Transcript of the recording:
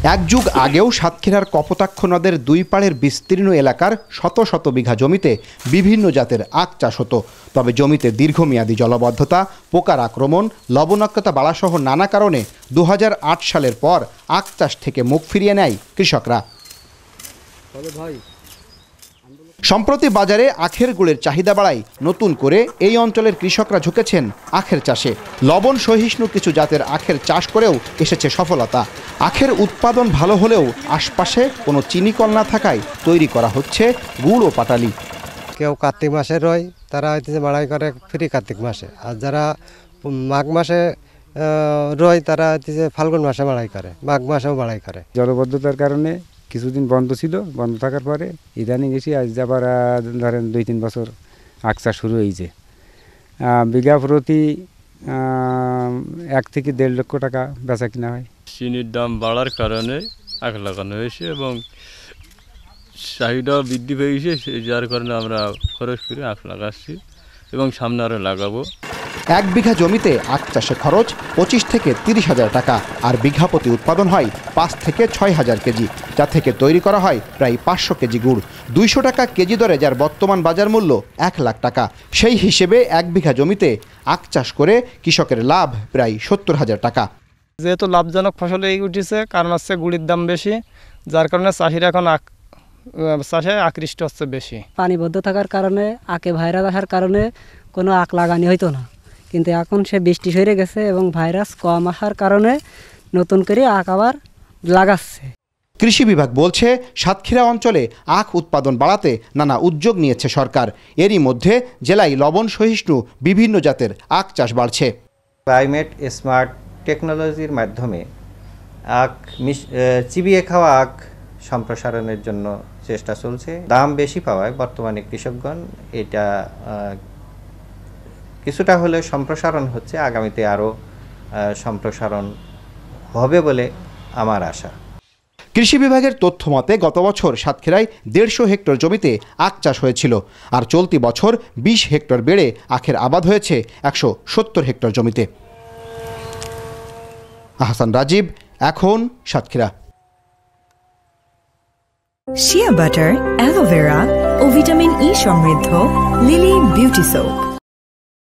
এক যুগ আগেও সাতক্ষীরার কপোতাক্ষ নদের দুই পাড়ের বিস্তীর্ণ এলাকার শত শত বিঘা জমিতে বিভিন্ন জাতের আখ চাষ হতো। তবে জমিতে দীর্ঘমেয়াদী জলাবদ্ধতা, পোকার আক্রমণ, লবণাক্ততা বাড়াসহ নানা কারণে 2008 সালের পর আখ চাষ থেকে মুখ ফিরিয়ে নেয় কৃষকরা। সম্প্রতি বাজারে আখের গুড়ের চাহিদা বাড়ায় নতুন করে এই অঞ্চলের কৃষকরা ঝুঁকেছেন আখের চাষে। লবণ সহিষ্ণু কিছু জাতের আখের চাষ করেও এসেছে সফলতা। আখের উৎপাদন ভালো হলেও আশপাশে কোনো চিনিকল না থাকায় তৈরি করা হচ্ছে গুড় ও পাটালি। কেউ কার্তিক মাসে রয়, তারা হইতেছে বাড়াই করে ফ্রি কার্তিক মাসে, আর যারা মাঘ মাসে রয় তারা হইতেছে ফাল্গুন মাসে বাড়াই করে, মাঘ মাসেও বাড়াই করে। জলবদ্ধতার কারণে কিছুদিন বন্ধ ছিল, বন্ধ থাকার পরে ইদানিং এসে আজ আবার ধরেন 2-3 বছর আখ চাষ শুরু হয়েছে। বিঘা প্রতি 1 থেকে 1.5 লক্ষ টাকা বেচা কিনা হয়। চিনির দাম বাড়ার কারণে আখ লাগানো হয়েছে এবং চাহিদা বৃদ্ধি পেয়েছে, যার কারণে আমরা খরচ করে আখ লাগাচ্ছি এবং সামনে আরও লাগাবো। 1 বিঘা জমিতে আখ চাষে খরচ 25 থেকে 30 হাজার টাকা, আর বিঘা প্রতি উৎপাদন হয় 5 থেকে 6 হাজার কেজি, যা থেকে তৈরি করা হয় প্রায় 500 কেজি গুড়। 200 টাকা কেজি দরে যার বর্তমান বাজার মূল্য 1 লাখ টাকা। সেই হিসেবে 1 বিঘা জমিতে আখ চাষ করে কৃষকের লাভ প্রায় 70 হাজার টাকা। যেহেতু লাভজনক ফসল এই উঠেছে, কারণ হচ্ছে গুড়ির দাম বেশি, যার কারণে চাষিরা এখন চাষে আকৃষ্ট হচ্ছে বেশি। পানিবদ্ধ থাকার কারণে, আখে ভাইরাস আসার কারণে কোনো আখ লাগানি হইতো না, কিন্তু এখন সে বৃষ্টি সরে গেছে এবং ভাইরাস কম আসার কারণে নতুন করে আখ আবার লাগাচ্ছে। কৃষি বিভাগ বলছে সাতক্ষীরা অঞ্চলে আখ উৎপাদন বাড়াতে নানা উদ্যোগ নিয়েছে সরকার। এরই মধ্যে জেলায় লবণ সহিষ্ণু বিভিন্ন জাতের আখ চাষ বাড়ছে। ক্লাইমেট স্মার্ট টেকনোলজির মাধ্যমে আখ চিবিয়ে খাওয়া আখ সম্প্রসারণের জন্য চেষ্টা চলছে। দাম বেশি পাওয়ায় বর্তমানে কৃষকগণ এটা কিছুটা হলে সম্প্রসারণ হচ্ছে, আগামীতে আরও সম্প্রসারণ হবে বলে আমার আশা। কৃষি বিভাগের তথ্য মতে গত বছর সাতক্ষীরায় 150 হেক্টর জমিতে আখ চাষ হয়েছিল, আর চলতি বছর 20 হেক্টর বেড়ে আখের আবাদ হয়েছে 170 হেক্টর জমিতে। আহসান রাজীব, এখন সাতক্ষীরা। শিয়া বাটার, অ্যালোভেরা ও ভিটামিন ই সমৃদ্ধ লিলি বিউটি সোপ।